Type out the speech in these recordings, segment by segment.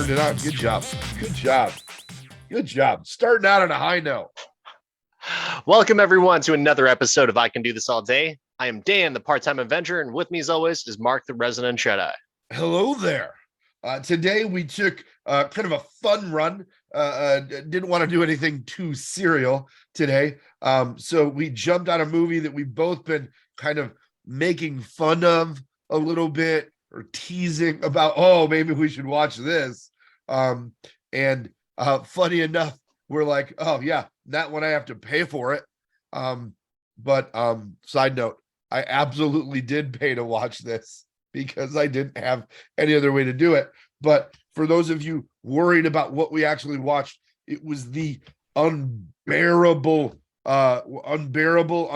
turned it on. Good job. Good job. Good job. Starting out on a high note. Welcome, everyone, to another episode of I Can Do This All Day. I am Dan, the part-time Avenger, and with me, as always, is Mark, the resident Jedi. Hello there. Today, we took kind of a fun run. Didn't want to do anything too serial today. So we jumped on a movie that we've both been kind of making fun of a little bit or teasing about, oh, maybe we should watch this. And funny enough, we're like, oh, yeah, that one I have to pay for it. But side note, I absolutely did pay to watch this because I didn't have any other way to do it. But for those of you worried about what we actually watched, it was the unbearable, unbreakable,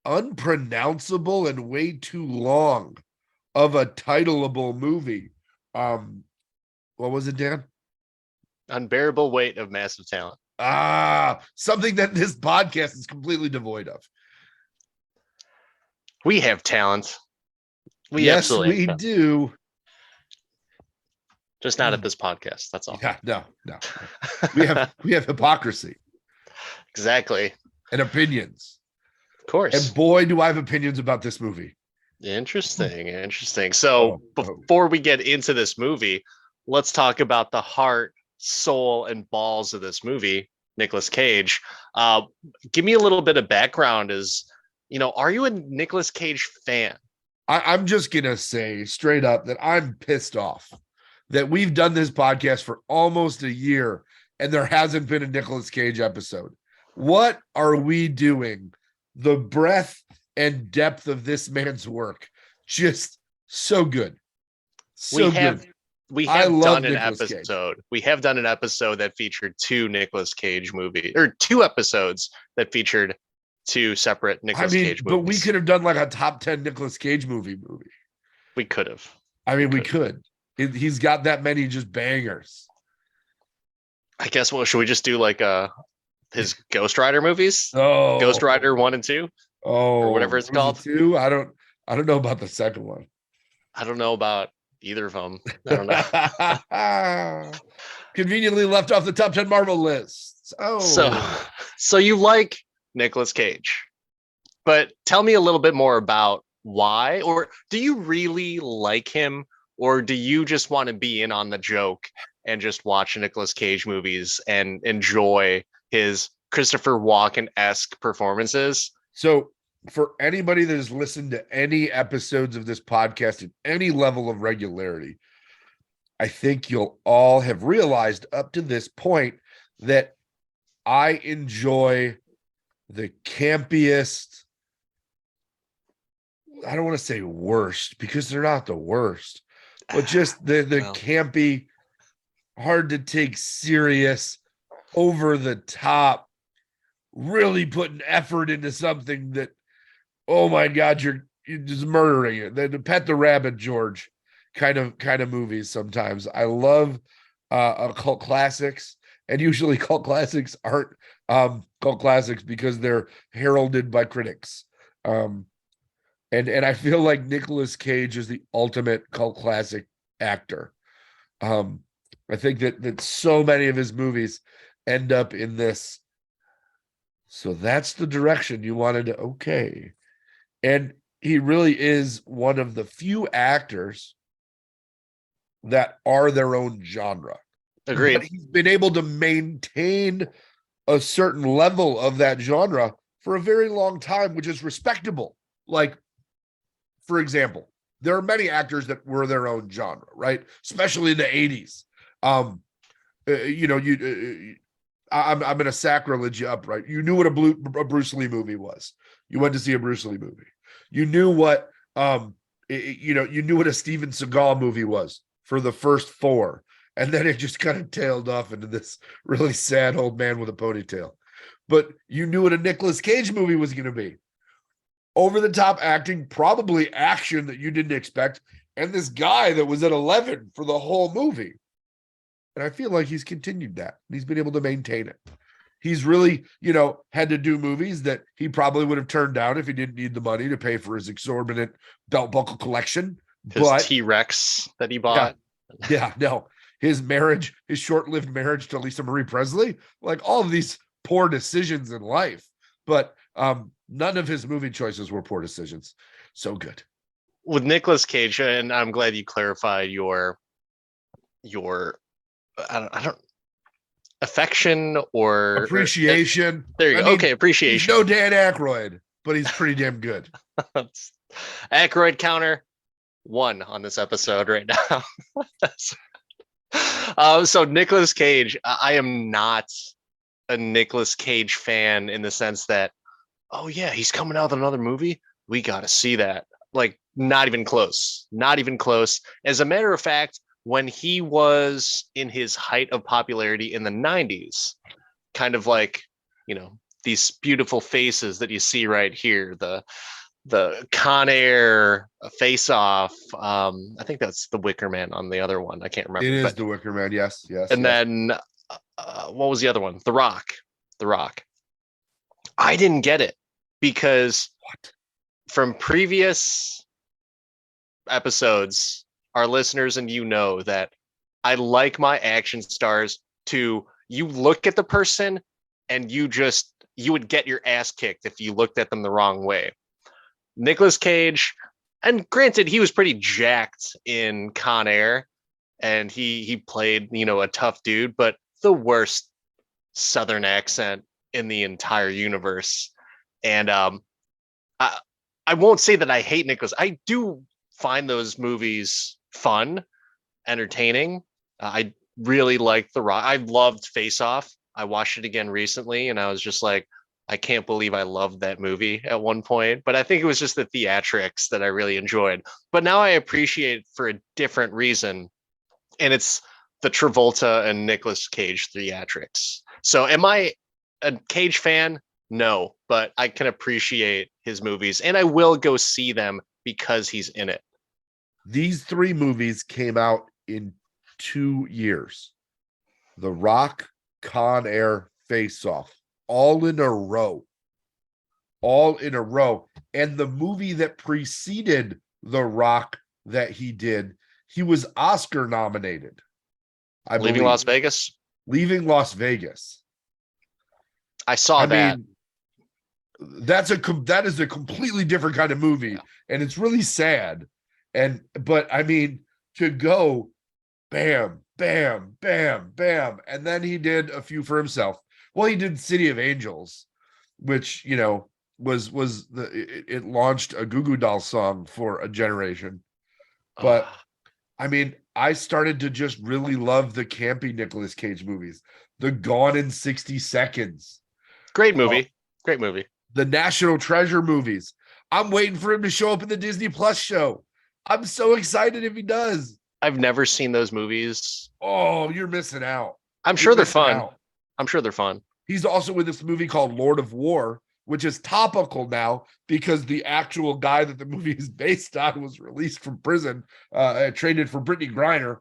unpronounceable and way too long of a titleable movie. What was it, Dan? Unbearable Weight of Massive Talent. Something that this podcast is completely devoid of. We have talent. Yes, we do. Just not at this podcast. That's all. Yeah, no. We have hypocrisy. Exactly. And opinions. Of course. And boy, do I have opinions about this movie. Interesting. So before we get into this movie, let's talk about the heart, soul, and balls of this movie, Nicolas Cage. Give me a little bit of background. Are you a Nicolas Cage fan? I'm just going to say straight up that I'm pissed off that we've done this podcast for almost a year and there hasn't been a Nicolas Cage episode. What are we doing? The breadth and depth of this man's work, just so good. We have done an episode. We have done an episode that featured two Nicolas Cage movies, or two episodes that featured two separate Nicolas Cage movies. But we could have done like a top 10 Nicolas Cage movie. We could have. We could. He's got that many just bangers. I guess. Well, should we just do like his Ghost Rider movies? Oh, Ghost Rider 1 and 2. Oh, or whatever it's called. 2. I don't know about the second one. I don't know about either of them. I don't know. Conveniently left off the top 10 Marvel lists. Oh, so you like Nicolas Cage, but tell me a little bit more about why, or do you really like him, or do you just want to be in on the joke and just watch Nicolas Cage movies and enjoy his Christopher Walken-esque performances? So for anybody that has listened to any episodes of this podcast at any level of regularity, I think you'll all have realized up to this point that I enjoy the campiest, I don't want to say worst because they're not the worst, but just the campy, hard to take serious, over the top, really putting effort into something that, oh my God, you're just murdering it. The Pet the Rabbit George kind of movies sometimes. I love cult classics, and usually cult classics aren't cult classics because they're heralded by critics. And I feel like Nicolas Cage is the ultimate cult classic actor. I think that so many of his movies end up in this. So that's the direction you wanted to, okay. And he really is one of the few actors that are their own genre. Agreed. But he's been able to maintain a certain level of that genre for a very long time, which is respectable. Like, for example, there are many actors that were their own genre, right? Especially in the 80s. I'm going to sacrilege you up, right? You knew what a Bruce Lee movie was. You went to see a Bruce Lee movie. You knew what, you knew what a Steven Seagal movie was for the first 4. And then it just kind of tailed off into this really sad old man with a ponytail. But you knew what a Nicolas Cage movie was going to be. Over the top acting, probably action that you didn't expect. And this guy that was at 11 for the whole movie. And I feel like he's continued that. He's been able to maintain it. He's really, had to do movies that he probably would have turned down if he didn't need the money to pay for his exorbitant belt buckle collection. His but T-Rex that he yeah, bought. yeah, no, his marriage, his short-lived marriage to Lisa Marie Presley, like all of these poor decisions in life. But none of his movie choices were poor decisions. So good. With Nicolas Cage, and I'm glad you clarified your I don't affection Appreciation. there you I go. mean, Okay, he's appreciation. no Dan Aykroyd, but he's pretty damn good. Aykroyd counter 1 on this episode right now. So Nicolas Cage, I am not a Nicolas Cage fan in the sense that, oh yeah, he's coming out with another movie. We got to see that. Like, not even close. Not even close. As a matter of fact, when he was in his height of popularity in the 90s, kind of like, these beautiful faces that you see right here, the Con Air, Face Off. I think that's the Wicker Man on the other one. I can't remember. It is but the Wicker Man. Yes, yes. And yes. then what was the other one? The Rock. The Rock. I didn't get it because from previous episodes, our listeners and you know that I like my action stars to, you look at the person and you would get your ass kicked if you looked at them the wrong way. Nicolas Cage, and granted, he was pretty jacked in Con Air, and he played, a tough dude, but the worst Southern accent in the entire universe. And I won't say that I hate Nicolas. I do find those movies fun, entertaining. I really like The Rock. I loved Face Off. I watched it again recently, and I was just like, I can't believe I loved that movie at one point. But I think it was just the theatrics that I really enjoyed. But now I appreciate it for a different reason, and it's the Travolta and Nicolas Cage theatrics. So am I a Cage fan? No, but I can appreciate his movies, and I will go see them because he's in it. These 3 movies came out in 2 years. The Rock, Con Air, Face Off, all in a row. All in a row. And the movie that preceded The Rock that he did, he was Oscar nominated. Leaving Las Vegas? Leaving Las Vegas. I saw that. Mean, that is a completely different kind of movie, and it's really sad. But I mean, to go bam, bam, bam, bam, and then he did a few for himself. Well, he did City of Angels, which it launched a Goo Goo Dolls song for a generation. But I mean, I started to just really love the campy Nicolas Cage movies. The Gone in 60 Seconds. Great movie. Great movie. The National Treasure movies. I'm waiting for him to show up in the Disney Plus show. I'm so excited if he does. I've never seen those movies. Oh, you're missing out. I'm sure they're fun. I'm sure they're fun. He's also in this movie called Lord of War, which is topical now because the actual guy that the movie is based on was released from prison, traded for Brittany Griner.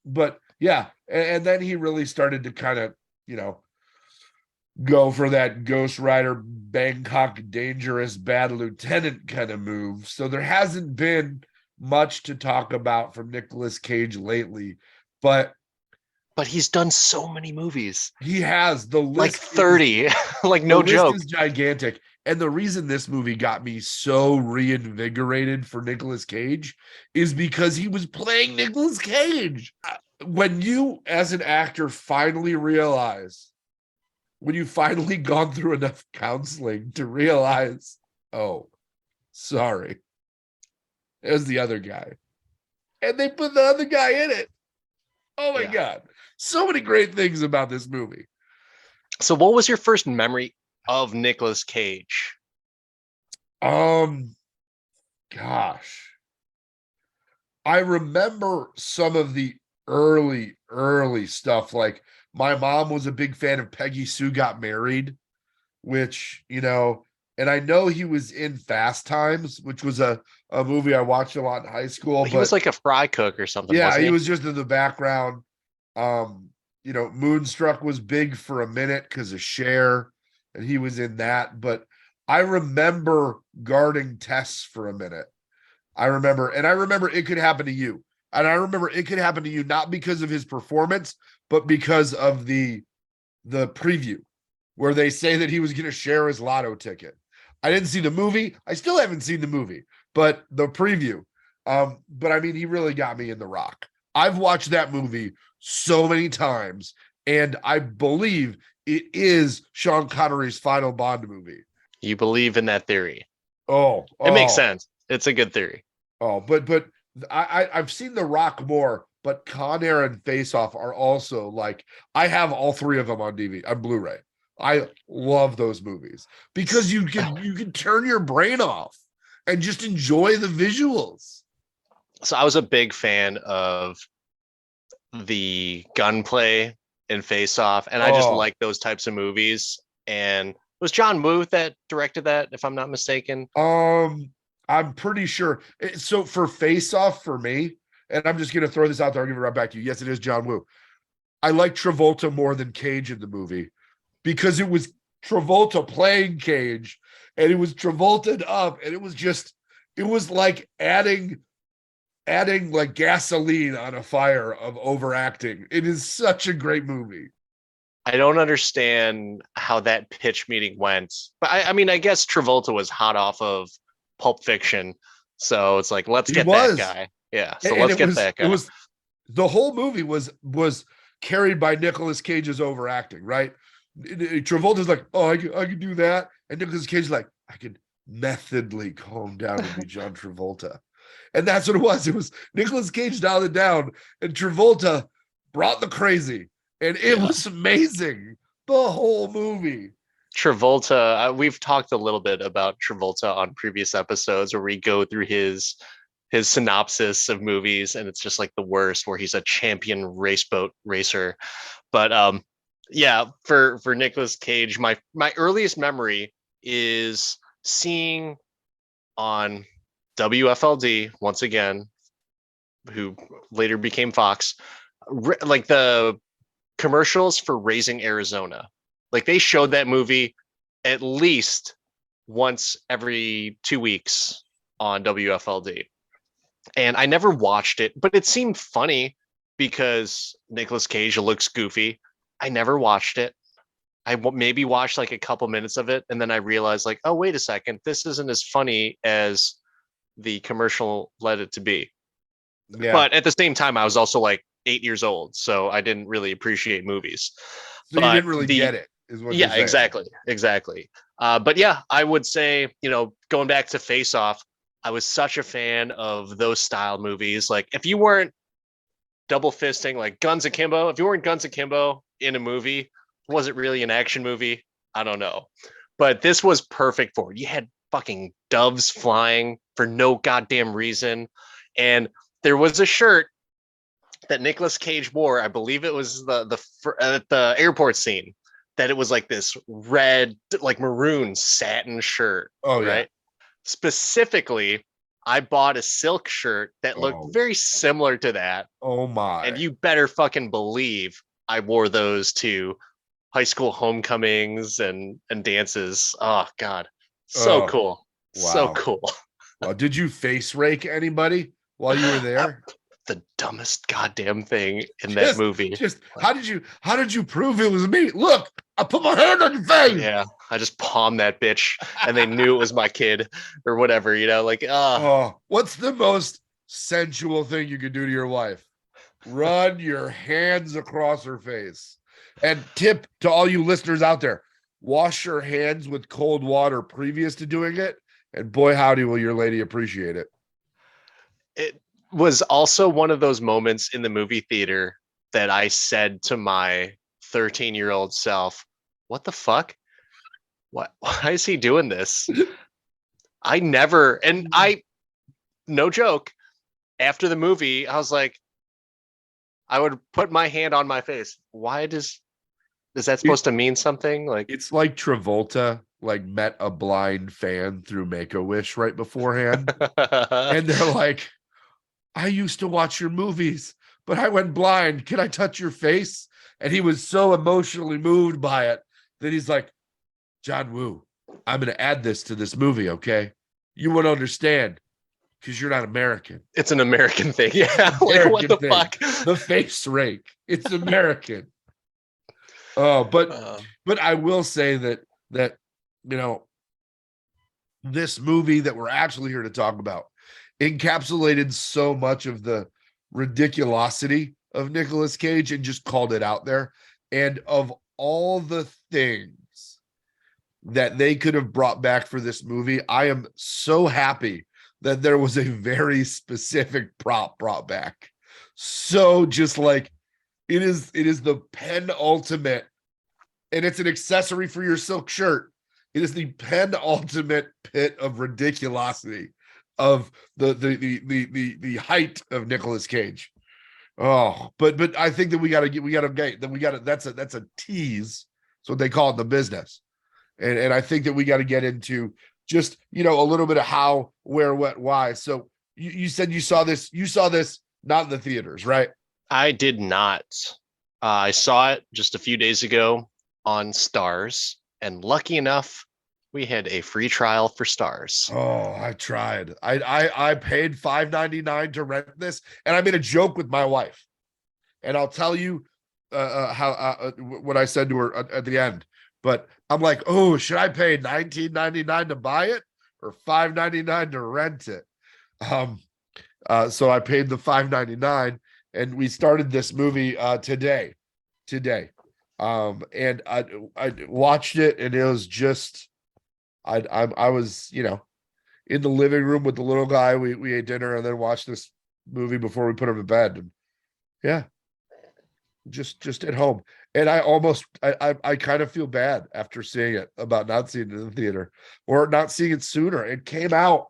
But yeah, and then he really started to kind of, go for that Ghost Rider, Bangkok Dangerous Bad Lieutenant kind of move. So there hasn't been much to talk about from Nicolas Cage lately, but he's done so many movies. He has. The list like 30, like no joke. The list is gigantic. And the reason this movie got me so reinvigorated for Nicolas Cage is because he was playing Nicolas Cage. When you, as an actor, finally realize, when you've finally gone through enough counseling to realize, oh, sorry, it was the other guy. And they put the other guy in it. Oh my God. So many great things about this movie. So what was your first memory of Nicolas Cage? Gosh. I remember some of the early stuff. Like, my mom was a big fan of Peggy Sue Got Married, which, and I know he was in Fast Times, which was a movie I watched a lot in high school. He was like a fry cook or something. Yeah, wasn't he? He was just in the background. Moonstruck was big for a minute because of Cher, and he was in that. But I remember guarding Tess for a minute. I remember It Could Happen to You. And I remember It Could Happen to You not because of his performance, but because of the preview where they say that he was going to share his lotto ticket. I didn't see the movie. I still haven't seen the movie, but the preview. But I mean, he really got me in The Rock. I've watched that movie so many times, and I believe it is Sean Connery's final Bond movie. You believe in that theory? It makes sense. It's a good theory. But I've seen The Rock more, but Con Air and Face Off are also like, I have all three of them on DVD, on Blu-ray. I love those movies because you can turn your brain off and just enjoy the visuals. So I was a big fan of the gunplay in Face Off, and I just like those types of movies. And it was John Woo that directed that, if I'm not mistaken. I'm pretty sure. So for Face Off, for me, and I'm just gonna throw this out there, I'll give it right back to you. Yes, it is John Woo. I like Travolta more than Cage in the movie because it was Travolta playing Cage, and it was Travolta up, and it was like adding like gasoline on a fire of overacting. It is such a great movie. I don't understand how that pitch meeting went, but I mean, I guess Travolta was hot off of Pulp Fiction, so it's like, let's get that guy. Yeah, so let's get that guy. It was the whole movie was carried by Nicolas Cage's overacting, right? Travolta's like, oh, I can do that, and Nicolas Cage's like, I can methodically calm down and be John Travolta. And that's what it was. It was Nicolas Cage dialed it down, and Travolta brought the crazy. And it was amazing. The whole movie. Travolta, we've talked a little bit about Travolta on previous episodes where we go through his synopsis of movies, and it's just like the worst, where he's a champion raceboat racer. But yeah, for Nicolas Cage, my earliest memory is seeing on WFLD, once again, who later became Fox, like the commercials for Raising Arizona. Like, they showed that movie at least once every 2 weeks on WFLD. And I never watched it, but it seemed funny because Nicolas Cage looks goofy. I never watched it. I maybe watched like a couple minutes of it, and then I realized, like, oh, wait a second, this isn't as funny as the commercial led it to be. Yeah. But at the same time, I was also like 8 years old, so I didn't really appreciate movies. So you didn't really get it, is what you're saying. Exactly. But yeah, I would say, going back to Face Off, I was such a fan of those style movies. Like, if you weren't double fisting like Guns Akimbo, if you weren't Guns Akimbo in a movie, was it really an action movie? I don't know. But this was perfect for it. You had fucking doves flying for no goddamn reason. And there was a shirt that Nicolas Cage wore. I believe it was the airport scene, that it was like this red, like maroon satin shirt. Oh, yeah. Right. Specifically, I bought a silk shirt that looked very similar to that. Oh my. And you better fucking believe I wore those to high school homecomings and dances. Oh God. So cool. Wow. So cool. Well, did you face rake anybody while you were there? The dumbest goddamn thing in that movie. Just how did you prove it was me? Look, I put my hand on your face. Yeah, I just palmed that bitch, and they knew it was my kid or whatever. What's the most sensual thing you could do to your wife? Run your hands across her face. And tip to all you listeners out there: wash your hands with cold water previous to doing it, and boy howdy will your lady appreciate it. It was also one of those moments in the movie theater that I said to my 13-year-old self, what the fuck? Why is he doing this? No joke, after the movie, I was like, I would put my hand on my face. Why is that supposed to mean something? Like, it's like Travolta met a blind fan through Make-A-Wish right beforehand. And they're like, I used to watch your movies, but I went blind. Can I touch your face? And he was so emotionally moved by it that he's like, John Woo, I'm going to add this to this movie, okay? You won't understand. Because you're not American. It's an American thing. Yeah. American Like, what the thing. fuck? The face rake. It's American. But I will say that this movie that we're actually here to talk about encapsulated so much of the ridiculosity of Nicolas Cage and just called it out there. And of all the things that they could have brought back for this movie, I am so happy that there was a very specific prop brought back. So just like it is the penultimate, and it's an accessory for your silk shirt. It is the penultimate pit of ridiculosity of the height of Nicolas Cage. Oh, but I think that we gotta that's a tease. That's what they call it in the business. And I think that we got to get into just, a little bit of how, where, what, why. So you said you saw this not in the theaters, right? I did not. I saw it just a few days ago on Stars, and lucky enough, we had a free trial for Stars. Oh, I tried. I paid $5.99 to rent this, and I made a joke with my wife, and I'll tell you how what I said to her at the end. But I'm like, oh, should I pay $19.99 to buy it or $5.99 to rent it? So I paid the $5.99, and we started this movie today. And I watched it, and it was just I was in the living room with the little guy. We ate dinner and then watched this movie before we put him to bed. And yeah, just at home. And I kind of feel bad after seeing it about not seeing it in the theater or not seeing it sooner. It came out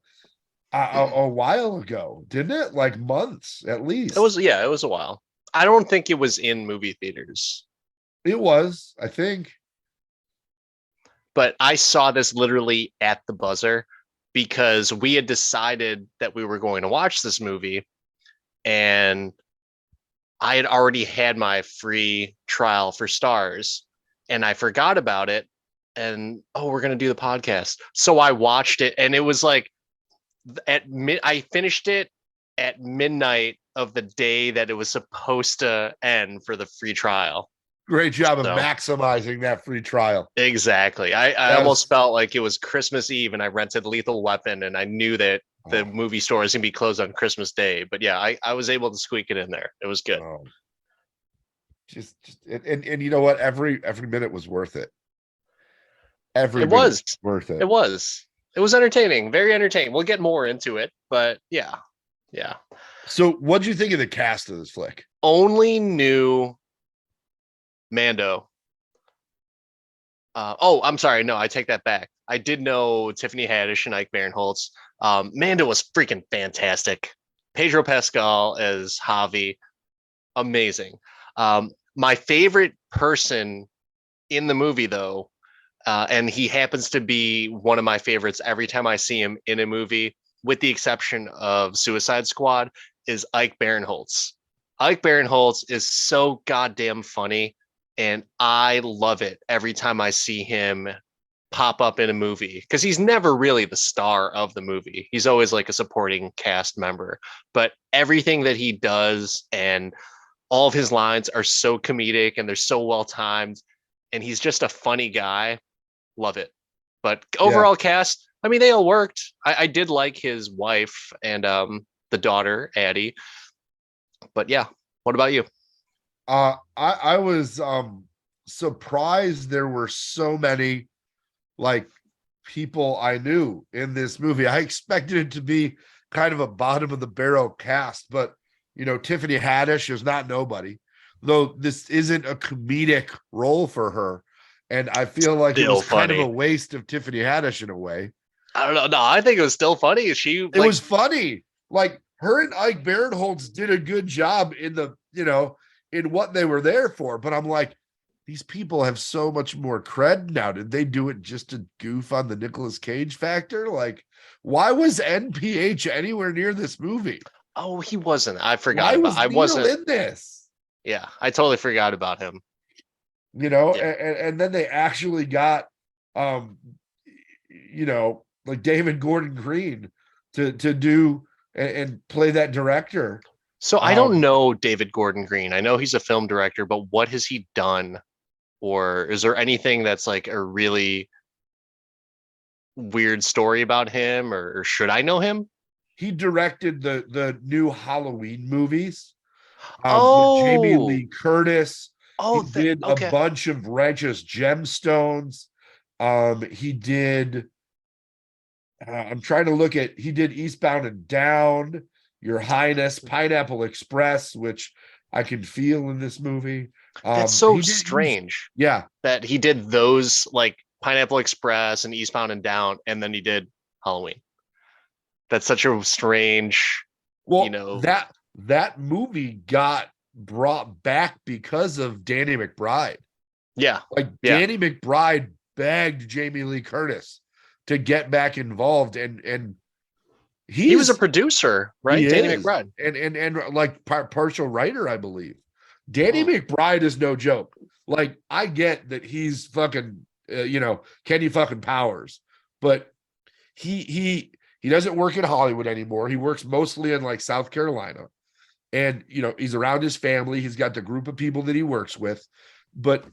a while ago, didn't it? Like months at least. It was a while. I don't think it was in movie theaters. It was, I think. But I saw this literally at the buzzer because we had decided that we were going to watch this movie, and I had already had my free trial for Stars, and I forgot about it. And we're going to do the podcast. So I watched it, and it was like I finished it at midnight of the day that it was supposed to end for the free trial. Great job of maximizing that free trial. Exactly. I almost felt like it was Christmas Eve and I rented Lethal Weapon, and I knew that the movie store is going to be closed on Christmas Day. But yeah, I was able to squeak it in there. It was good. And you know what? Every minute was worth it. It was worth it. It was entertaining, very entertaining. We'll get more into it, but yeah. So what do you think of the cast of this flick? Only knew Mando. I'm sorry. No, I take that back. I did know Tiffany Haddish and Ike Barinholtz. Mando was freaking fantastic. Pedro Pascal as Javi, amazing. My favorite person in the movie, though, and he happens to be one of my favorites every time I see him in a movie, with the exception of Suicide Squad, is Ike Barinholtz. Ike Barinholtz is so goddamn funny, and I love it every time I see him pop up in a movie, because he's never really the star of the movie. He's always like a supporting cast member, but everything that he does and all of his lines are so comedic and they're so well timed, and he's just a funny guy. Love it. But overall cast, I mean, they all worked. I did like his wife and the daughter, Addie. But yeah, what about you? I was surprised there were so many like people I knew in this movie. I expected it to be kind of a bottom of the barrel cast, but Tiffany Haddish is not nobody, though this isn't a comedic role for her. And I feel like it was kind of a waste of Tiffany Haddish in a way. I don't know. No, I think it was still funny. It was funny. Like her and Ike Barinholtz did a good job in the, in what they were there for. But I'm like, these people have so much more cred now. Did they do it just to goof on the Nicolas Cage factor? Like, why was NPH anywhere near this movie? Oh, he wasn't. I forgot. I wasn't in this. Yeah, I totally forgot about him. And then they actually got, like David Gordon Green to do and play that director. So I don't know David Gordon Green. I know he's a film director, but what has he done? Or is there anything that's like a really weird story about him, or should I know him? He directed the new Halloween movies with Jamie Oh, Lee Curtis. He oh, did a okay. bunch of Righteous Gemstones. He did. I'm trying to look at. He did Eastbound and Down, Your Highness, Pineapple Express, which I can feel in this movie. That's so He did. strange Yeah. that he did those like Pineapple Express and Eastbound and Down, and then he did Halloween. That's such a strange, Well, you know. that movie got brought back because of Danny McBride. Yeah. Like Yeah. Danny McBride begged Jamie Lee Curtis to get back involved, and He was a he's producer, he right? Danny is McBride. and like partial writer, I believe. Danny Hmm. McBride is no joke. Like I get that he's fucking Kenny fucking Powers, but he doesn't work in Hollywood anymore. He works mostly in like South Carolina, and he's around his family. He's got the group of people that he works with, but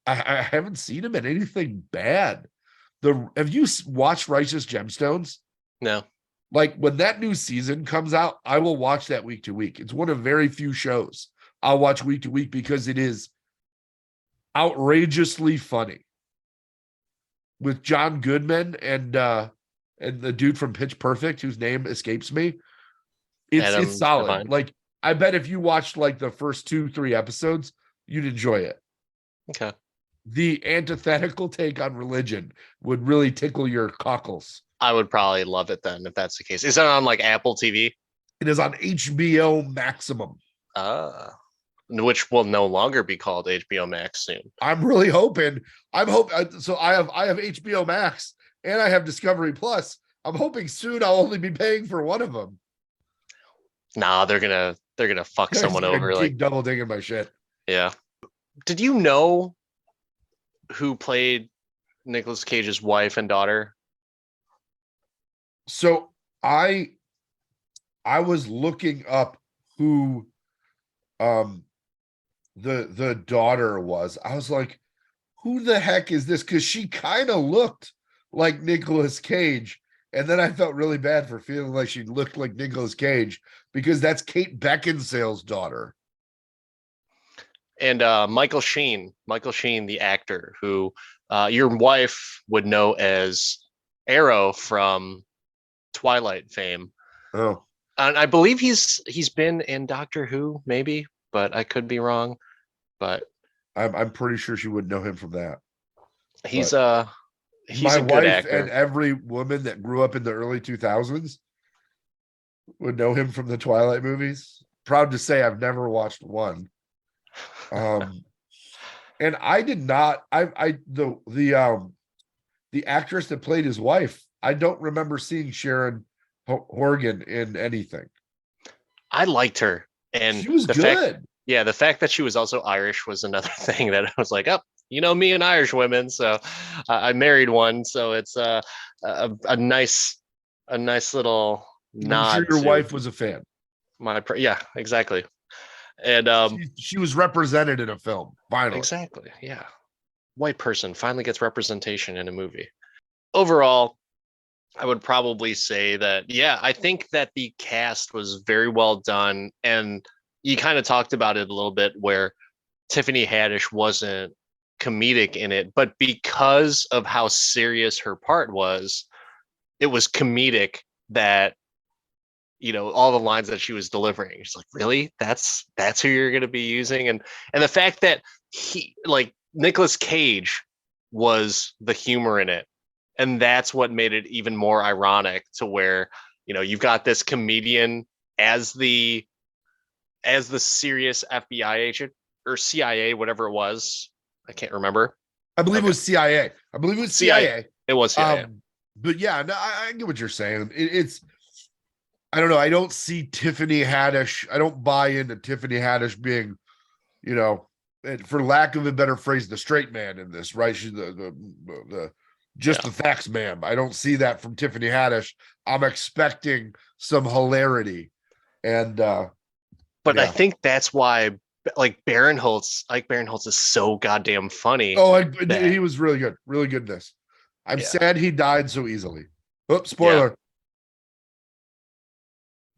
I haven't seen him in anything bad. Have you watched Righteous Gemstones? No. Like when that new season comes out, I will watch that week to week. It's one of very few shows I'll watch week to week because it is outrageously funny with John Goodman and the dude from Pitch Perfect whose name escapes me. It's Adam solid. Devine. Like I bet if you watched like the first 2-3 episodes, you'd enjoy it. Okay. The antithetical take on religion would really tickle your cockles. I would probably love it then if that's the case. Is that on like Apple TV? It is on HBO Maximum. Which will no longer be called HBO Max soon. I'm really hoping. So I have HBO Max and I have Discovery Plus. I'm hoping soon I'll only be paying for one of them. Nah, they're gonna fuck someone over. Keep like double digging my shit. Yeah. Did you know who played Nicolas Cage's wife and daughter? So I was looking up who the daughter was. I was like, who the heck is this? Because she kind of looked like Nicolas Cage. And then I felt really bad for feeling like she looked like Nicolas Cage because that's Kate Beckinsale's daughter. And Michael Sheen, the actor who your wife would know as Arrow from Twilight fame. Oh. And I believe he's been in Doctor Who, maybe, but I could be wrong. But I'm pretty sure she would know him from that. He's my a good wife actor. and every woman that grew up in the early 2000s would know him from the Twilight movies. Proud to say I've never watched one. And I did not. The actress that played his wife, I don't remember seeing Sharon Horgan in anything. I liked her, and she was good. The fact that she was also Irish was another thing that I was like, oh, me and Irish women, so I married one, so it's a nice little nod. I'm sure your wife was a fan. Yeah, exactly. And she was represented in a film. Finally, exactly. Yeah, white person finally gets representation in a movie. Overall, I would probably say that, yeah, I think that the cast was very well done. And you kind of talked about it a little bit where Tiffany Haddish wasn't comedic in it, but because of how serious her part was, it was comedic that, all the lines that she was delivering. It's like, really? That's who you're going to be using? And the fact that Nicolas Cage was the humor in it. And that's what made it even more ironic to where, you've got this comedian as the serious FBI agent or CIA, whatever it was. I can't remember. I believe it was CIA. I believe it was CIA. It was CIA. But yeah, no, I get what you're saying. It's, I don't know. I don't see Tiffany Haddish. I don't buy into Tiffany Haddish being, for lack of a better phrase, the straight man in this, right? She's the Just the facts, ma'am. I don't see that from Tiffany Haddish. I'm expecting some hilarity. And but I think that's why like Barinholtz is so goddamn funny. He was really good in this. I'm sad he died so easily. Oops, spoiler.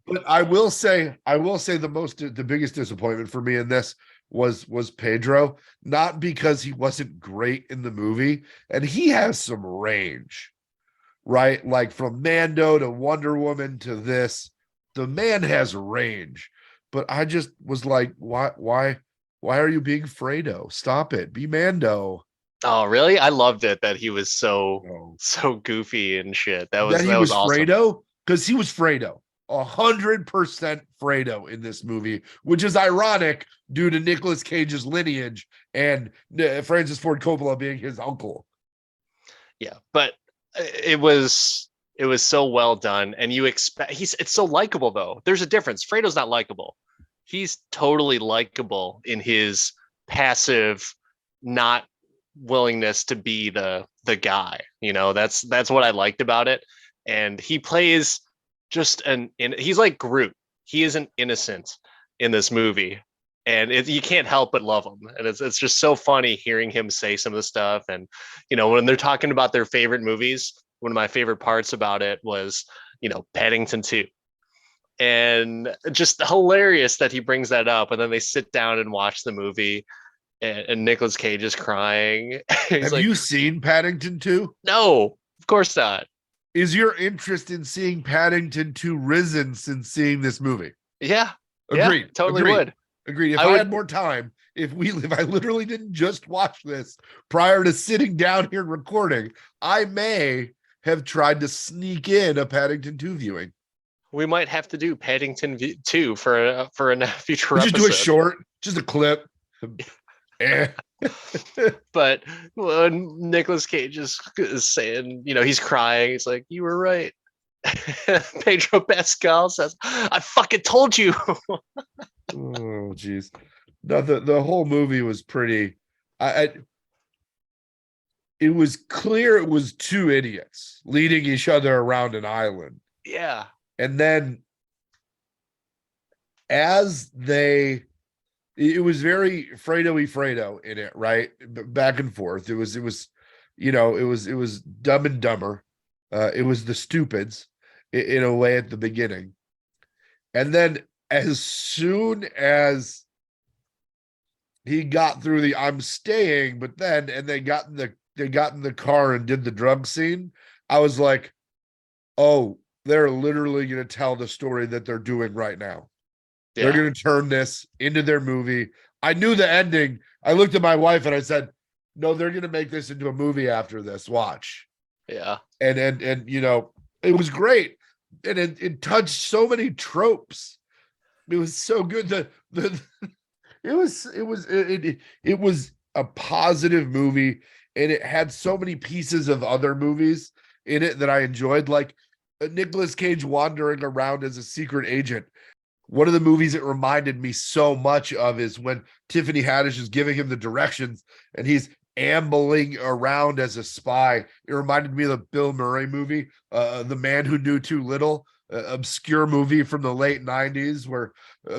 But I will say the biggest disappointment for me in this was Pedro, not because he wasn't great in the movie, and he has some range, right? Like from Mando to Wonder Woman to this, the man has range. But I just was like, why are you being Fredo? Stop it. Be Mando. Oh, really? I loved it that he was so goofy and shit. That was awesome. Fredo, because he was Fredo. 100% Fredo in this movie, which is ironic due to Nicolas Cage's lineage and Francis Ford Coppola being his uncle. Yeah, but it was so well done, and you expect it's so likable though. There's a difference. Fredo's not likable. He's totally likable in his passive, not willingness to be the guy. You know, that's what I liked about it. And he plays just he's like Groot. He is an innocent in this movie, and you can't help but love him. And it's just so funny hearing him say some of the stuff. And you know, when they're talking about their favorite movies, one of my favorite parts about it was, you know, Paddington 2. And just hilarious that he brings that up, and then they sit down and watch the movie, and Nicolas Cage is crying. Have you seen Paddington 2? No, of course not. Is your interest in seeing Paddington 2 risen since seeing this movie? Yeah. Agreed. Yeah, totally would. Agreed. If I had more time, if I literally didn't just watch this prior to sitting down here and recording, I may have tried to sneak in a Paddington 2 viewing. We might have to do Paddington 2 for a future episode. Just do a short, just a clip. But when Nicolas Cage is saying, you know, he's crying, he's like, "You were right." Pedro Pascal says, "I fucking told you." Oh, geez. No, the whole movie was pretty. It was clear it was two idiots leading each other around an island. Yeah. And then it was very Fredo in it, right? Back and forth. It was, you know, it was Dumb and Dumber. It was the stupids in a way at the beginning. And then as soon as he got through the "I'm staying," but then, and they got in the car and did the drug scene, I was like, oh, they're literally going to tell the story that they're doing right now. Yeah. They're going to turn this into their movie. I knew the ending. I looked at my wife and I said, no, they're going to make this into a movie after this. Watch. Yeah. And you know, it was great. And it touched so many tropes. It was so good. It was a positive movie, and it had so many pieces of other movies in it that I enjoyed, like Nicolas Cage wandering around as a secret agent. One of the movies it reminded me so much of is when Tiffany Haddish is giving him the directions and he's ambling around as a spy. It reminded me of the Bill Murray movie, The Man Who Knew Too Little, obscure movie from the late 90s where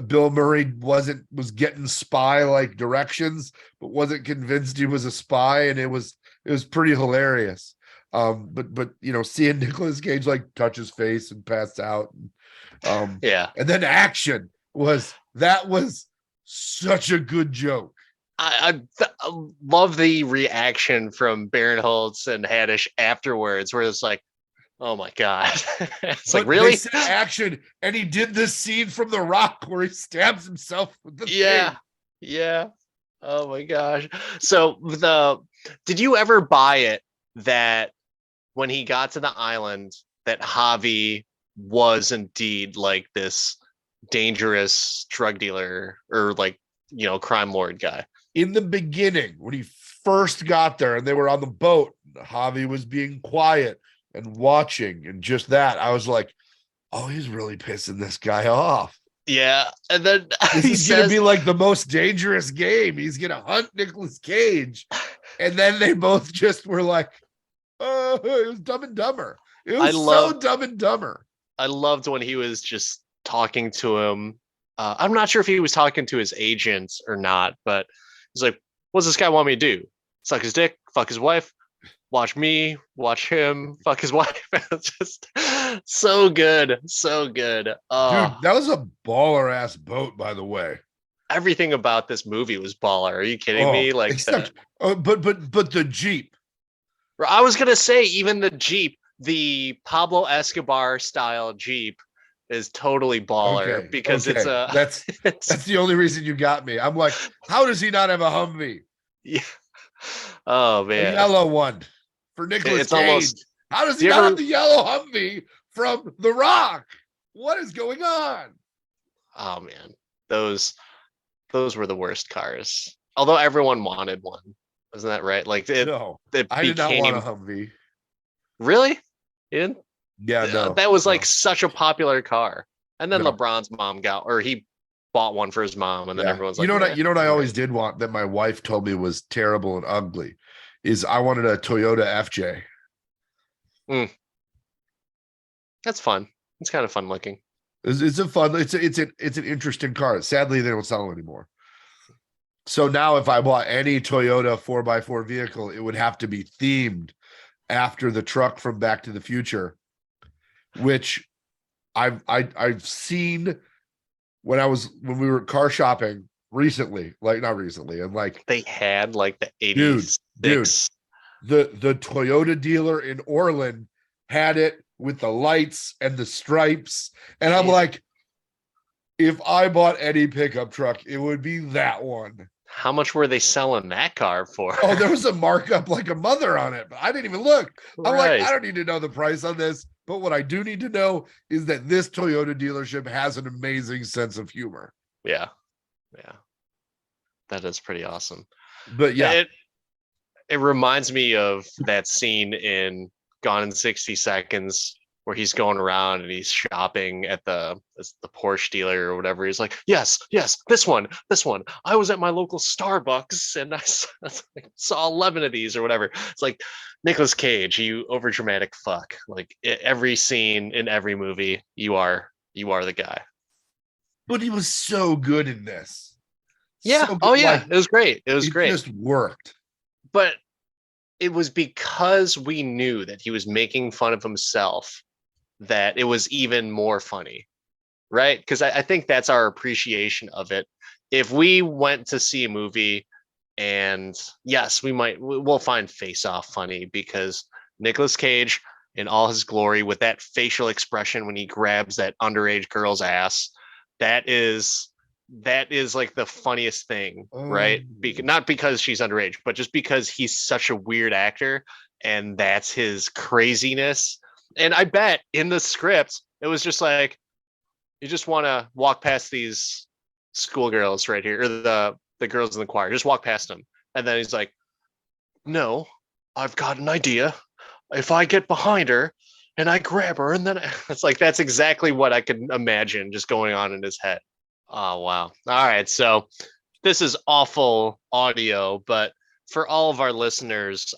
Bill Murray was getting spy-like directions, but wasn't convinced he was a spy, and it was pretty hilarious. But you know, seeing Nicolas Cage like touch his face and pass out, yeah, and then action was such a good joke. I love the reaction from Barinholtz and Haddish afterwards, where it's like, oh my god, it's like, really? Action, and he did this scene from The Rock where he stabs himself with the thing. Yeah. Oh my gosh. So did you ever buy it that when he got to the island that Javi was indeed like this dangerous drug dealer or like, you know, crime lord guy? In the beginning, when he first got there and they were on the boat, Javi was being quiet and watching, and just that, I was like, oh, he's really pissing this guy off. Yeah. And then this is gonna be like the most dangerous game. He's gonna hunt Nicolas Cage. And then they both just were like, It was Dumb and Dumber. It I was so love Dumb and Dumber. I loved when he was just talking to him. I'm not sure if he was talking to his agent or not, but he's like, "What's this guy want me to do? Suck his dick, fuck his wife, watch me, watch him, fuck his wife." It's just so good, so good. Dude, that was a baller ass boat, by the way. Everything about this movie was baller. Are you kidding Oh, me? Like, except, but the Jeep. I was gonna say, even the Jeep, the Pablo Escobar style Jeep, is totally baller because it's a that's the only reason you got me. I'm like, how does he not have a Humvee? Yeah. Oh A man, yellow one for Nicolas it's Cage. almost. How does Do he you not ever? have the yellow Humvee from The Rock? What is going on? Oh man, those those were the worst cars. Although everyone wanted one, isn't that right? Like No, it I did not want a became Humvee. really. You didn't? Yeah, no, That was like no. such a popular car. And then No. LeBron's mom got, or he bought one for his mom, and then Yeah. everyone's like, You know what I all always right. did want that my wife told me was terrible and ugly is I wanted a Toyota FJ. Mm, that's fun. It's kind of fun looking. It's a fun, it's an interesting car. Sadly, they don't sell them anymore. So now if I bought any Toyota 4x4 vehicle, it would have to be themed after the truck from Back to the Future, which I've seen when we were car shopping recently, like not recently, and like They had like the dude, 86. the Toyota dealer in Orland had it with the lights and the stripes, and I'm Jeez. like, if I bought any pickup truck, it would be that one. How much were they selling that car for? Oh, there was a markup like a mother on it, but I didn't even look. I'm like, I Christ. don't need to know the price on this, but what I do need to know is that this Toyota dealership has an amazing sense of humor. Yeah. Yeah. That is pretty awesome. But yeah, It reminds me of that scene in Gone in 60 Seconds where he's going around and he's shopping at the Porsche dealer or whatever. He's like, yes, this one. I was at my local Starbucks and I saw 11 of these or whatever. It's like Nicolas Cage, you overdramatic fuck. Like every scene in every movie, you are the guy. but he was so good in this. Yeah. So good. Oh yeah. Like It was great. It was it great. just worked. But it was because we knew that he was making fun of himself that it was even more funny, right? Because I think that's our appreciation of it. If we went to see a movie and yes, we'll find Face Off funny because Nicolas Cage in all his glory with that facial expression when he grabs that underage girl's ass, that is like the funniest thing, right? Not because she's underage, but just because he's such a weird actor and that's his craziness. And I bet in the script it was just like, you just want to walk past these schoolgirls right here, or the girls in the choir, just walk past them. And then he's like, no, I've got an idea. If I get behind her and I grab her, and then it's like that's exactly what I could imagine just going on in his head. Oh wow. All right. So this is awful audio, but for all of our listeners,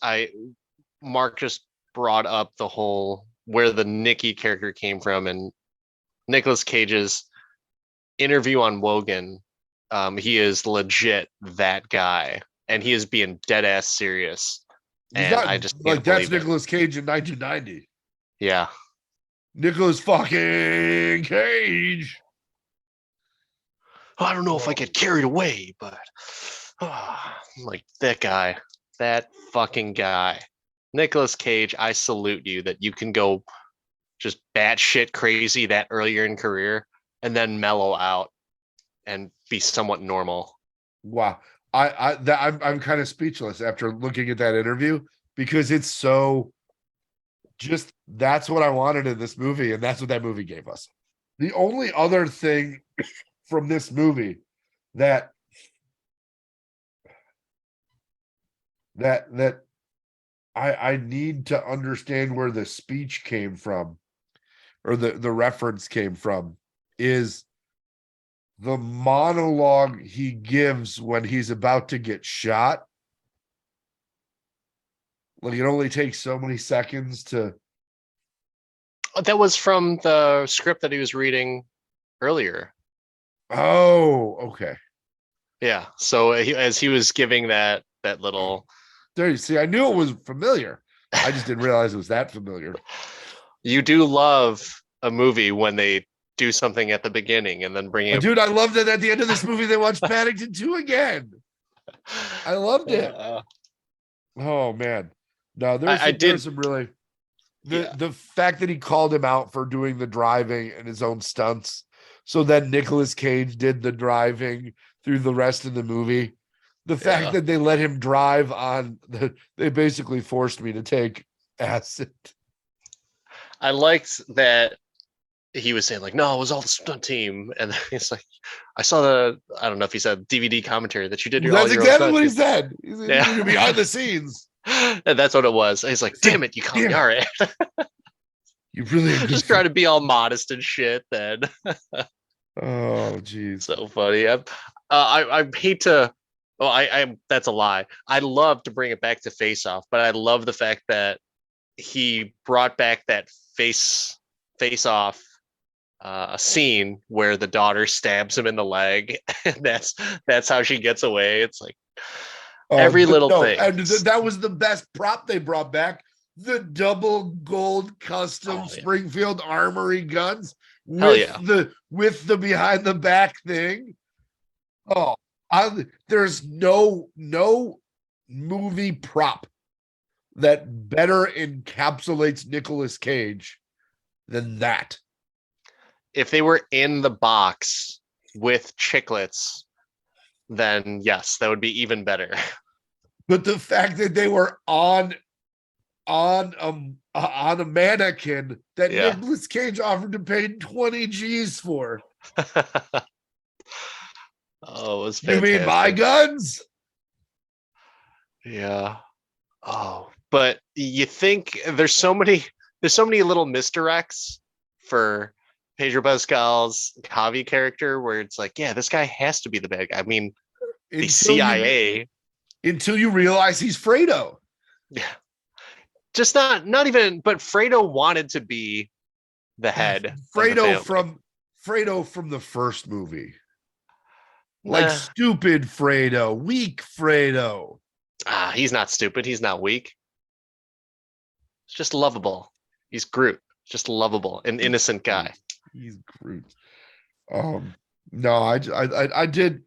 Mark just brought up the whole where the Nicky character came from and Nicolas Cage's interview on Wogan. He is legit that guy, and he is being dead ass serious. He's And not I just like can't that's believe it. Nicolas Cage in 1990. Yeah. Nicolas fucking Cage. I don't know if I get carried away, but like that guy, that fucking guy, Nicolas Cage. I salute you that you can go just batshit crazy that earlier in career and then mellow out and be somewhat normal. Wow. I'm kind of speechless after looking at that interview because it's so just that's what I wanted in this movie, and that's what that movie gave us. The only other thing from this movie that I need to understand where the speech came from or the reference came from is the monologue he gives when he's about to get shot, Like it only takes so many seconds to. That was from the script that he was reading earlier. Oh, okay. Yeah. So as he was giving that little, There you see, I knew it was familiar. I just didn't realize it was that familiar. you do love a movie when they do something at the beginning and then bring it. Dude, I loved it at the end of this movie. They watched Paddington 2 again. I loved it. Oh man. No, I did. there's some really Yeah. the fact that he called him out for doing the driving and his own stunts. So then Nicolas Cage did the driving through the rest of the movie. The fact that they let him drive on they basically forced me to take acid. I liked that he was saying like, no, it was all the stunt team, and he's like, I don't know if he said DVD commentary that you did That's exactly what he team. said. He's Yeah. behind the scenes. And that's what it was. He's like, damn it, you caught me. All right. You really just trying to be all modest and shit then. Oh geez. So funny. I hate to I that's a lie. I love to bring it back to Face Off, but I love the fact that he brought back that face off scene where the daughter stabs him in the leg, and that's how she gets away. It's like every little thing. And that was the best prop they brought back. The double gold custom Springfield Armory guns with the behind the back thing. Oh, there's no movie prop that better encapsulates Nicolas Cage than that. If they were in the box with chiclets, then yes, that would be even better. But the fact that they were on a mannequin that Nicolas Cage offered to pay 20 G's for. Oh, it was fantastic. You mean my guns? Yeah. Oh, but you think there's so many little misdirects for Pedro Pascal's Javi character where it's like, yeah, this guy has to be the bad guy. I mean, the CIA. Until you realize he's Fredo. Yeah. Just not even, but Fredo wanted to be the head. Fredo from the first movie. Like stupid Fredo, weak Fredo. He's not stupid. He's not weak. He's just lovable. He's Groot. Just lovable, an innocent guy. He's Groot. No, I did.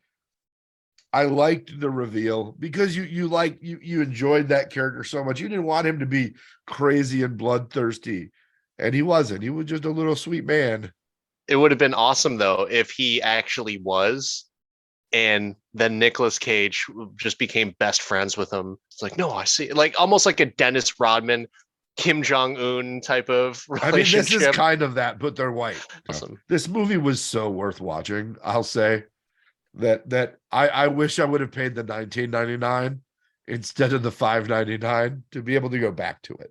I liked the reveal because you enjoyed that character so much. You didn't want him to be crazy and bloodthirsty, and he wasn't. He was just a little sweet man. It would have been awesome though if he actually was, and then Nicolas Cage just became best friends with him. It's like, no, I see, like almost like a Dennis Rodman, Kim Jong-un type of relationship. I mean, this is kind of that, but they're white. Awesome. This movie was so worth watching. I'll say that I wish I would have paid the $19.99 instead of the $5.99 to be able to go back to it.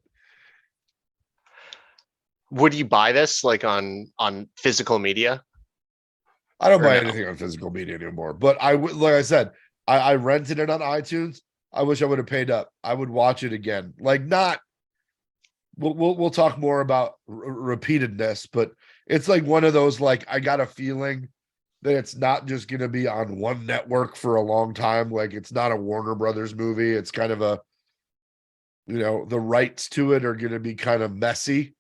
Would you buy this like on physical media? I don't buy anything on physical media anymore, but I would, like I said, I rented it on iTunes. I wish I would have paid up. I would watch it again. Like not, we'll talk more about repeatedness, but it's like one of those, like, I got a feeling that it's not just going to be on one network for a long time. Like it's not a Warner Brothers movie. It's kind of a, the rights to it are going to be kind of messy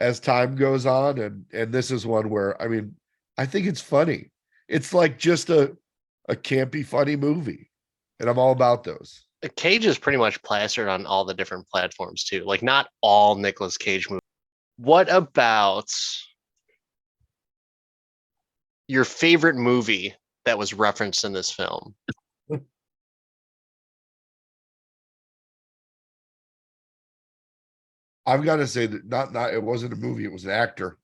as time goes on. And this is one where, I mean, I think it's funny. It's like just a campy, funny movie. And I'm all about those. Cage is pretty much plastered on all the different platforms too. Like not all Nicolas Cage movies. What about your favorite movie that was referenced in this film? I've got to say that not it wasn't a movie, it was an actor.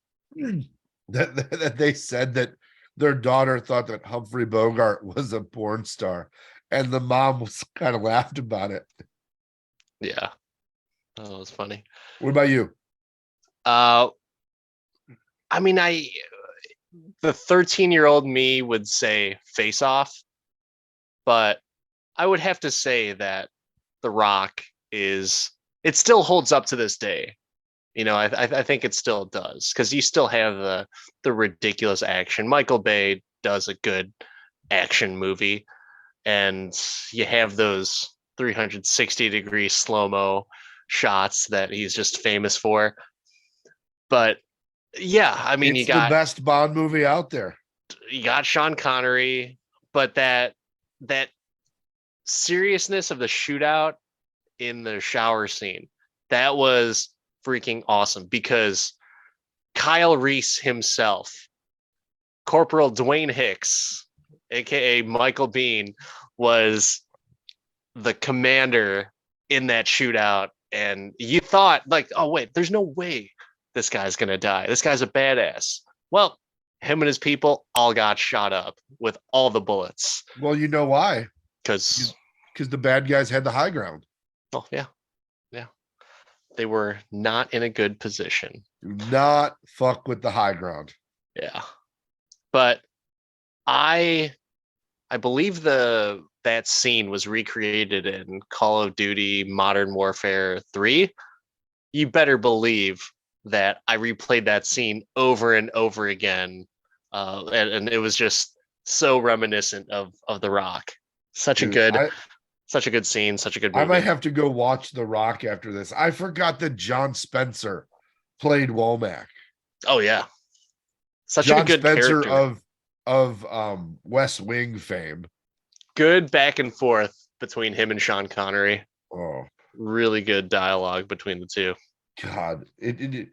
that they said that their daughter thought that Humphrey Bogart was a porn star, and the mom was kind of laughed about it. Yeah. Oh, it was funny. What about you? I mean, the 13-year-old me would say Face Off, but I would have to say that The Rock it still holds up to this day. I think it still does, because you still have the ridiculous action. Michael Bay does a good action movie, and you have those 360-degree slow-mo shots that he's just famous for. But yeah, I mean, it's the best Bond movie out there. You got Sean Connery, but that seriousness of the shootout in the shower scene, that was freaking awesome, because Kyle Reese himself, Corporal Dwayne Hicks, aka Michael Biehn, was the commander in that shootout, and you thought, like, oh wait, there's no way this guy's gonna die. This guy's a badass. Well, him and his people all got shot up with all the bullets. Well, you know why? Because the bad guys had the high ground. Oh yeah. They were not in a good position. Do not fuck with the high ground. Yeah. But I believe that scene was recreated in Call of Duty Modern Warfare 3. You better believe that I replayed that scene over and over again. And it was just so reminiscent of The Rock. Such a good scene, such a good movie. I might have to go watch The Rock after this. I forgot that John Spencer played Womack. Oh yeah. Such John a good Spencer character. of West Wing fame. Good back and forth between him and Sean Connery. Oh, really good dialogue between the two. God, the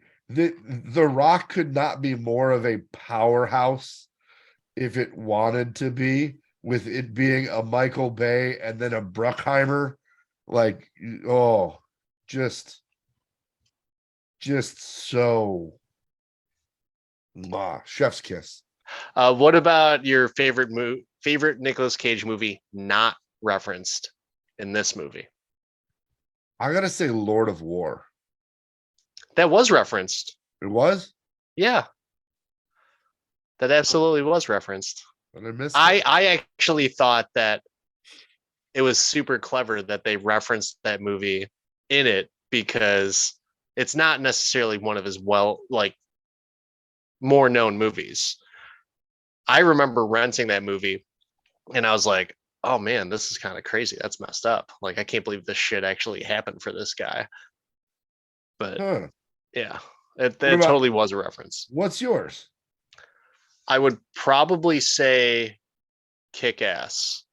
Rock could not be more of a powerhouse if it wanted to be, with it being a Michael Bay and then a Bruckheimer. Like, oh, just so chef's kiss. What about your favorite Nicolas Cage movie not referenced in this movie? I gotta say Lord of War. That was referenced. It was? Yeah. That absolutely was referenced. But I missed it. I actually thought that it was super clever that they referenced that movie in it, because it's not necessarily one of his more known movies. I remember renting that movie and I was like, oh man, this is kind of crazy. That's messed up. Like, I can't believe this shit actually happened for this guy. But yeah, it totally was a reference. What's yours? I would probably say Kick-Ass.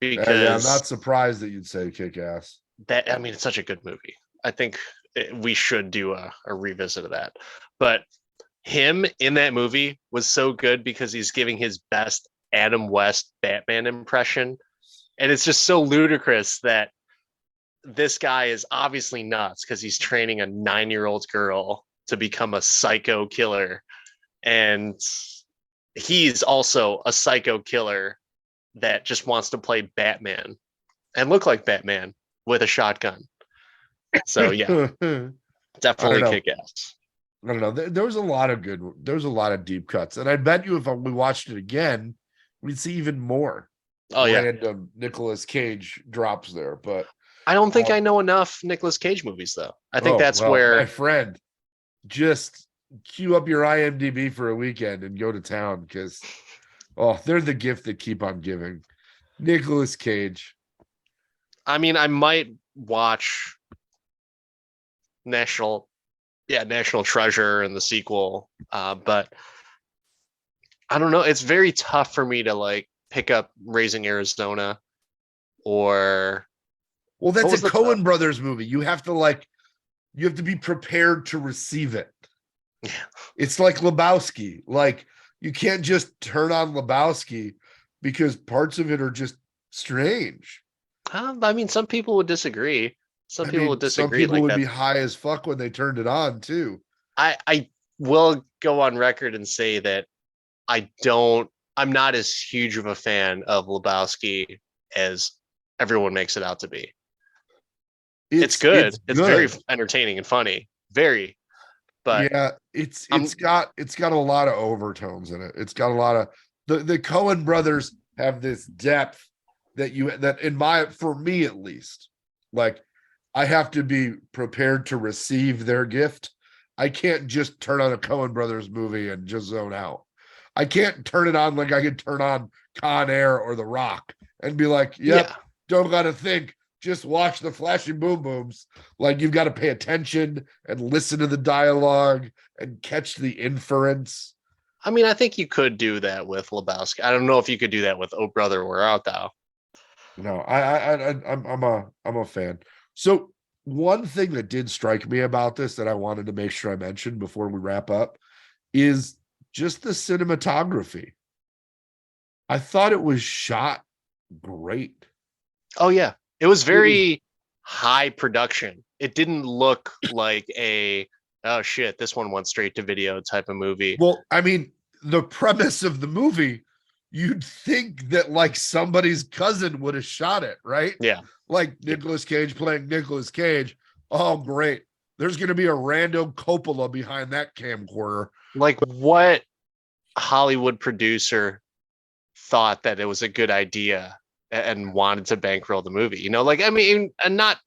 Because I'm not surprised that you'd say Kick-Ass. It's such a good movie. I think we should do a revisit of that. But him in that movie was so good because he's giving his best Adam West Batman impression. And it's just so ludicrous that this guy is obviously nuts because he's training a 9-year-old girl to become a psycho killer. And he's also a psycho killer that just wants to play Batman and look like Batman with a shotgun. So yeah, definitely Kick-Ass. I don't know. There was a lot of deep cuts, and I bet you if we watched it again, we'd see even more. Random Nicolas Cage drops there. But I don't think I know enough Nicolas Cage movies, though. I think that's where, my friend, just queue up your IMDb for a weekend and go to town, because they're the gift that keep on giving. Nicolas Cage. I mean, I might watch National Treasure and the sequel, but I don't know. It's very tough for me to pick up Raising Arizona or. Well, that's a Coen Brothers movie. You have to be prepared to receive it. Yeah. It's like Lebowski. Like, you can't just turn on Lebowski because parts of it are just strange. I mean, some people would disagree. Some people would be high as fuck when they turned it on too. I will go on record and say that I'm not as huge of a fan of Lebowski as everyone makes it out to be. It's good. It's very entertaining and funny. Very. But yeah, it's got a lot of overtones in it. It's got a lot of the Coen Brothers have this depth that for me at least, I have to be prepared to receive their gift. I can't just turn on a Coen Brothers movie and just zone out. I can't turn it on like I could turn on Con Air or The Rock and be like, yep, Yeah. don't got to think. Just watch the flashing boom booms. Like you've got to pay attention and listen to the dialogue and catch the inference. I mean, I think you could do that with Lebowski. I don't know if you could do that with Oh Brother, We're Out Thou. No, I'm a fan. So one thing that did strike me about this that I wanted to make sure I mentioned before we wrap up is just the cinematography. I thought it was shot great. Oh yeah, it was very high production. It didn't look like a oh shit, this one went straight to video type of movie. Well, I mean, the premise of the movie, you'd think that like somebody's cousin would have shot it, right? Yeah. Like Nicolas Cage playing Nicolas Cage. Oh, great. There's going to be a random Coppola behind that camcorder. Like what Hollywood producer thought that it was a good idea and wanted to bankroll the movie? You know, like, I mean, and not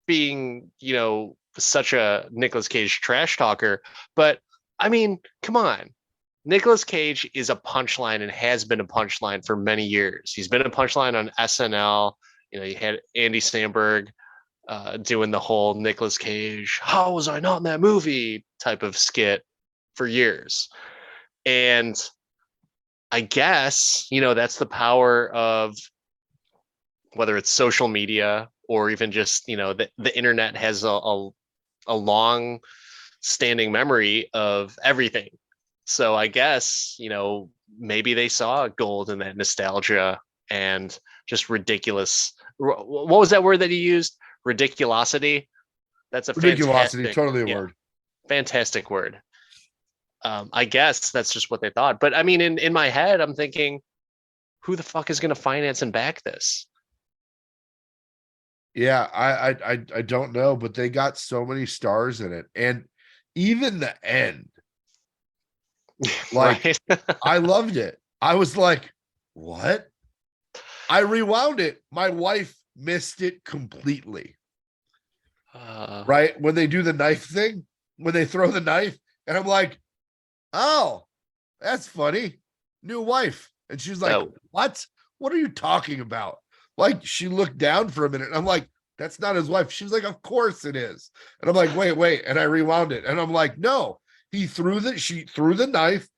being, you know, such a Nicolas Cage trash talker, but I mean, come on. Nicolas Cage is a punchline and has been a punchline for many years. He's been a punchline on SNL. You know, you had Andy Samberg doing the whole Nicolas Cage, how was I not in that movie type of skit for years. And I guess, you know, that's the power of whether it's social media or even just, you know, the internet has a long standing memory of everything. So I guess, you know, maybe they saw gold in that nostalgia and just ridiculous. What was that word that he used? Ridiculosity. That's a Ridiculosity, fantastic, totally a word. fantastic word. I guess that's just what they thought. But I mean, in my head, I'm thinking, who the fuck is going to finance and back this? Yeah, I don't know, but they got so many stars in it, and even the end, like Right? I loved it. I was like, what? I rewound it. My wife missed it completely. Right? When they do the knife thing, when they throw the knife, and I'm like, oh, that's funny. New wife. And she's like, Oh, what? What are you talking about? Like, she looked down for a minute. And I'm like, that's not his wife. She's like, of course it is. And I'm like, wait. And I rewound it. And I'm like, no, she threw the knife.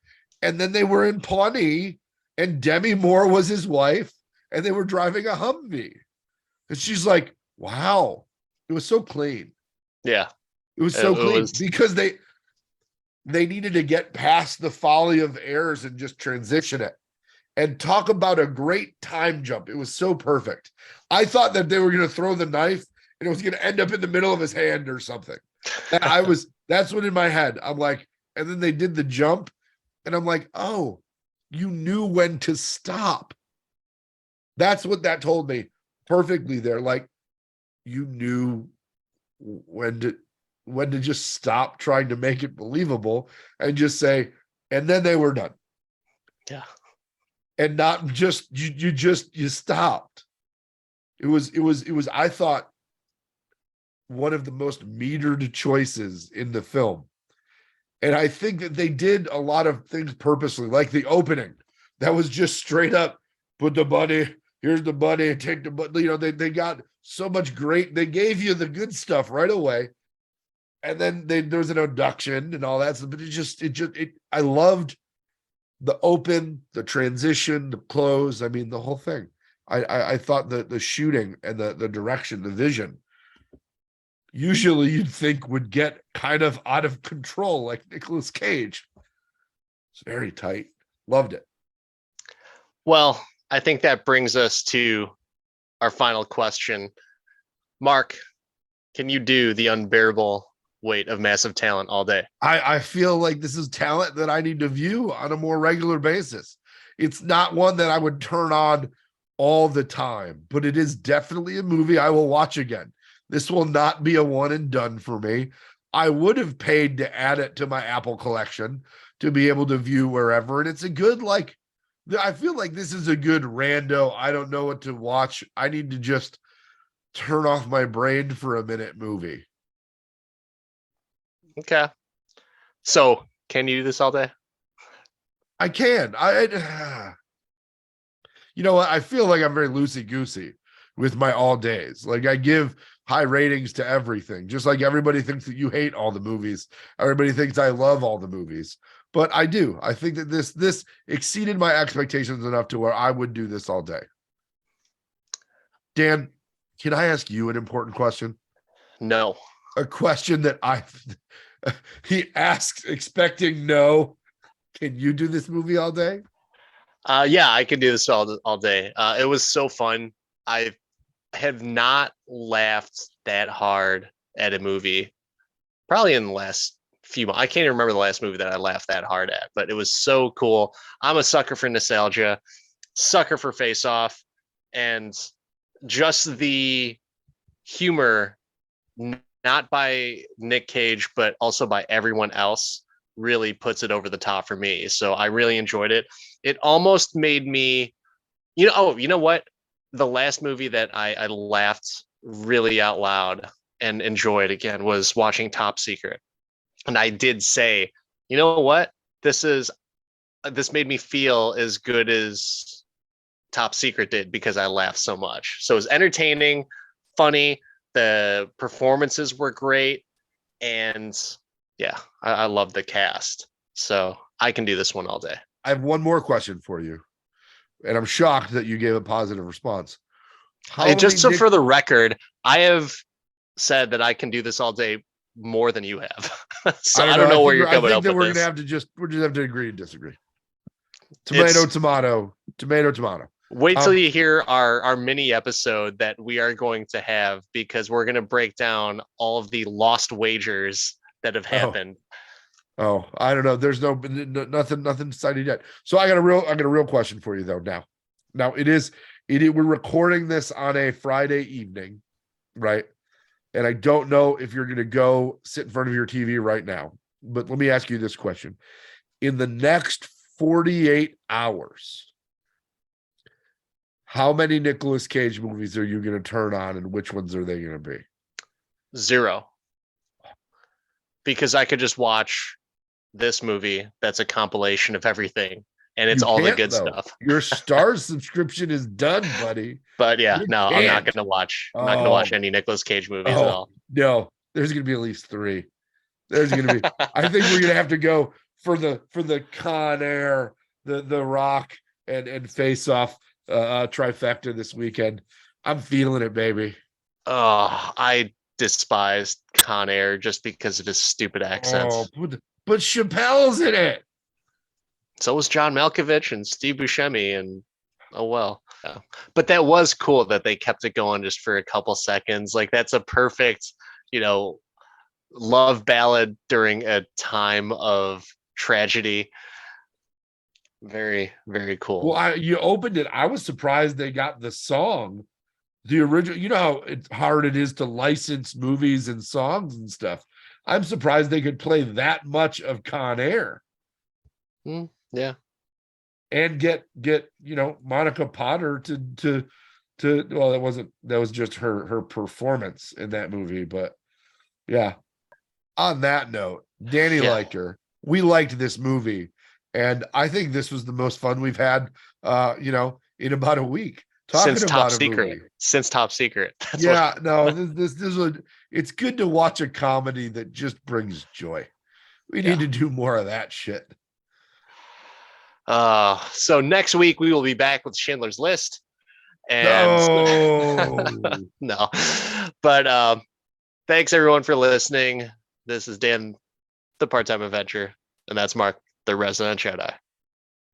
And then they were in Pawnee. And Demi Moore was his wife. And they were driving a Humvee. And she's like, wow. It was so clean. yeah. It was so clean was... because they needed to get past the folly of errors and just transition it and talk about a great time jump. It was so perfect. I thought that they were going to throw the knife and it was going to end up in the middle of his hand or something. That's what in my head, I'm like, and then they did the jump and I'm like, oh, you knew when to stop. That's what that told me perfectly there. Like you knew when to just stop trying to make it believable and just say, and then they were done. Yeah. And not just you stopped. It was I thought one of the most metered choices in the film. And I think that they did a lot of things purposely, like the opening that was just straight up put the money, here's the money, take the money. You know, they got so much great, they gave you the good stuff right away. And then there was an abduction and all that stuff, but I loved the open, the transition, the close. I mean, the whole thing. I thought the shooting and the direction, the vision, usually you'd think would get kind of out of control, like Nicolas Cage. It's very tight. Loved it. Well, I think that brings us to our final question. Mark, can you do the unbearable weight of massive talent all day? I feel like this is talent that I need to view on a more regular basis. It's not one that I would turn on all the time, but it is definitely a movie I will watch again. This will not be a one and done for me. I would have paid to add it to my Apple collection to be able to view wherever. And it's a good, like, I feel like this is a good rando. I don't know what to watch. I need to just turn off my brain for a minute movie. Okay. So can you do this all day? I can. You know what? I feel like I'm very loosey-goosey with my all days. Like I give high ratings to everything, just like everybody thinks that you hate all the movies. Everybody thinks I love all the movies, but I do. I think that this exceeded my expectations enough to where I would do this all day. Dan, can I ask you an important question? No. A question that he asks expecting no. Can you do this movie all day? Yeah, I can do this all day. It was so fun. I have not laughed that hard at a movie probably in the last few months. I can't even remember the last movie that I laughed that hard at, but it was so cool. I'm a sucker for nostalgia, sucker for Face Off, and just the humor, not by Nic Cage, but also by everyone else, really puts it over the top for me. So I really enjoyed it. It almost made me, you know what? The last movie that I laughed really out loud and enjoyed again was watching Top Secret. And I did say, you know what? This made me feel as good as Top Secret did because I laughed so much. So it was entertaining, funny. The performances were great. And yeah, I love the cast. So I can do this one all day. I have one more question for you. And I'm shocked that you gave a positive response. Just so for the record, I have said that I can do this all day more than you have. So I don't know where you're coming up with this. We're just have to agree to disagree. Tomato. Wait till you hear our mini episode that we are going to have, because we're going to break down all of the lost wagers that have happened. Oh, I don't know. There's nothing decided yet. So I got a real question for you though. Now we're recording this on a Friday evening, right? And I don't know if you're going to go sit in front of your TV right now, but let me ask you this question. In the next 48 hours, how many Nicolas Cage movies are you going to turn on, and which ones are they going to be? 0. Because I could just watch this movie that's a compilation of everything, and it's all the good stuff. Your Starz subscription is done, buddy. But yeah, no, I'm not going to watch. I'm not going to watch any Nicolas Cage movies at all. No, there's going to be at least 3. There's going to be. I think we're going to have to go for the Con Air, the Rock, and Face Off trifecta this weekend. I'm feeling it, baby. Oh, I despise Con Air just because of his stupid accents. Oh, but Chappelle's in it. So was John Malkovich and Steve Buscemi, and oh well. Yeah. But that was cool that they kept it going just for a couple seconds. Like that's a perfect, love ballad during a time of tragedy. Very, very cool. Well, you opened it. I was surprised they got the song, the original. You know how hard it is to license movies and songs and stuff. I'm surprised they could play that much of Con Air. Yeah. And get Monica Potter to well, that was just her performance in that movie. But yeah. On that note, Danny liked her. We liked this movie. And I think this was the most fun we've had in about a week. Since Top Secret. This was, it's good to watch a comedy that just brings joy. We need to do more of that shit. So next week we will be back with Schindler's List. And no. But thanks everyone for listening. This is Dan, the part-time adventure, and that's Mark, the resident Jedi.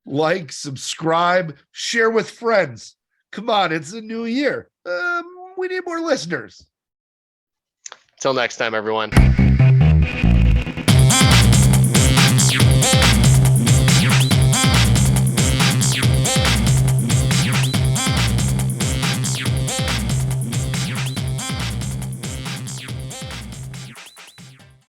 Like, subscribe, share with friends. Come on, it's a new year. We need more listeners. Till next time, everyone.